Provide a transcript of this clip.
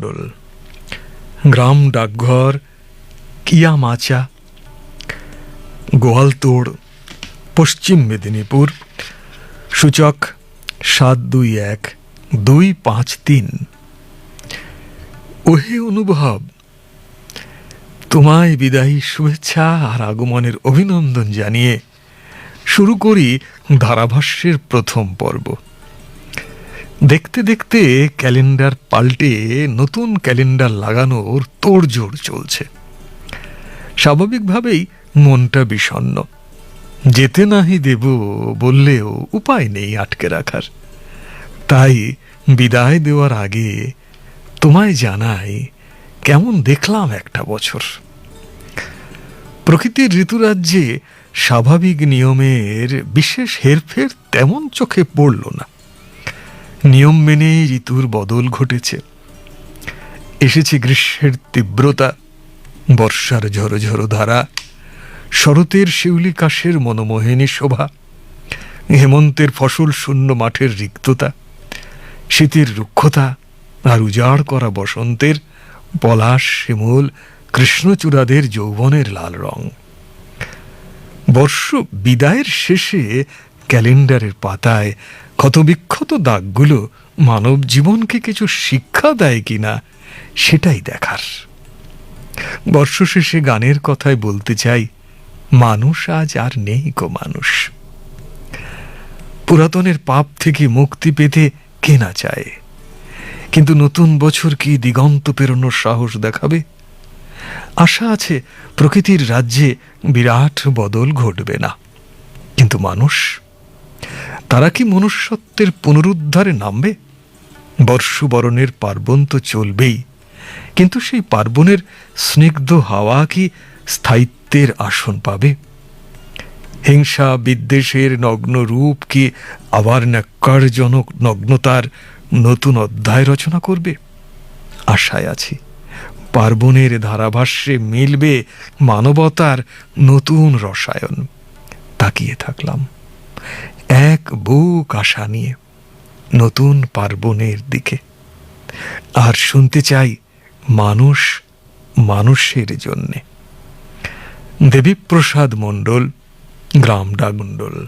মণ্ডল, গ্রাম ডাকঘর কিয়ামাচা, গোয়ালতোড়, পশ্চিম মেদিনীপুর, সূচক 721253। ওহে অনুভব, তোমায় বিদায়ী শুভেচ্ছা আর আগমনের অভিনন্দন জানিয়ে শুরু করি ধারাভাষ্যের প্রথম পর্ব। দেখতে দেখতে ক্যালেন্ডার পাল্টে নতুন ক্যালেন্ডার লাগানোর তোড়জোড় চলছে। স্বাভাবিকভাবেই মনটা বিষণ্ণ। যেতে নাহি দেব বললেও উপায় নেই আটকে রাখার। তাই বিদায় দেওয়ার আগে তোমায় জানাই কেমন দেখলাম একটা বছর। প্রকৃতির ঋতুরাজ্যে স্বাভাবিক নিয়মের বিশেষ হেরফের তেমন চোখে পড়ল না। নিয়ম মেনে ঋতুর বদল ঘটেছে। এসেছে গ্রীষ্মের তীব্রতা, বর্ষার ঝরো ঝরো ধারা, শরতের শিউলি কাশের মনোমোহিনী শোভা, হেমন্তের ফসল শূন্য মাঠের রিক্ততা, শীতের রুক্ষতা, আর উজাড় করা বসন্তের পলাশ শিমুল কৃষ্ণচূড়াদের যৌবনের লাল রং। বর্ষ বিদায়ের শেষে ক্যালেন্ডারের পাতায় ক্ষতবিক্ষত দাগগুলো মানব জীবনকে কিছু শিক্ষা দেয় কিনা সেটাই দেখার। বর্ষ শেষে গানের কথায় বলতে চাই, মানুষ আজ আর নেই গো মানুষ। পুরাতনের পাপ থেকে মুক্তি পেতে কে না চায়, কিন্তু নতুন বছর কি দিগন্ত পেরোনোর সাহস দেখাবে? আশা আছে প্রকৃতির রাজ্যে বিরাট বদল ঘটবে না, কিন্তু মানুষ, তারা কি মনুষ্যত্বের পুনরুদ্ধারে নামবে? বর্ষবরণের পার্বণ তো চলবেই, কিন্তু সেই পার্বণের স্নিগ্ধ হাওয়া কি স্থায়িত্বের আসন পাবে? হিংসা বিদ্বেষের নগ্ন রূপ কি আবার ন্যাক্কারজনক নগ্নতার নতুন অধ্যায় রচনা করবে? আশায় আছি পার্বণের ধারাভাষ্যে মিলবে মানবতার নতুন রসায়ন। তাকিয়ে থাকলাম এক বুক আশা নিয়ে নতুন পার্বণের দিকে। আর শুনতে চাই মানুষ মানুষের জন্যে। দেবীপ্রসাদ মণ্ডল, গ্রাম ডাকমণ্ডল।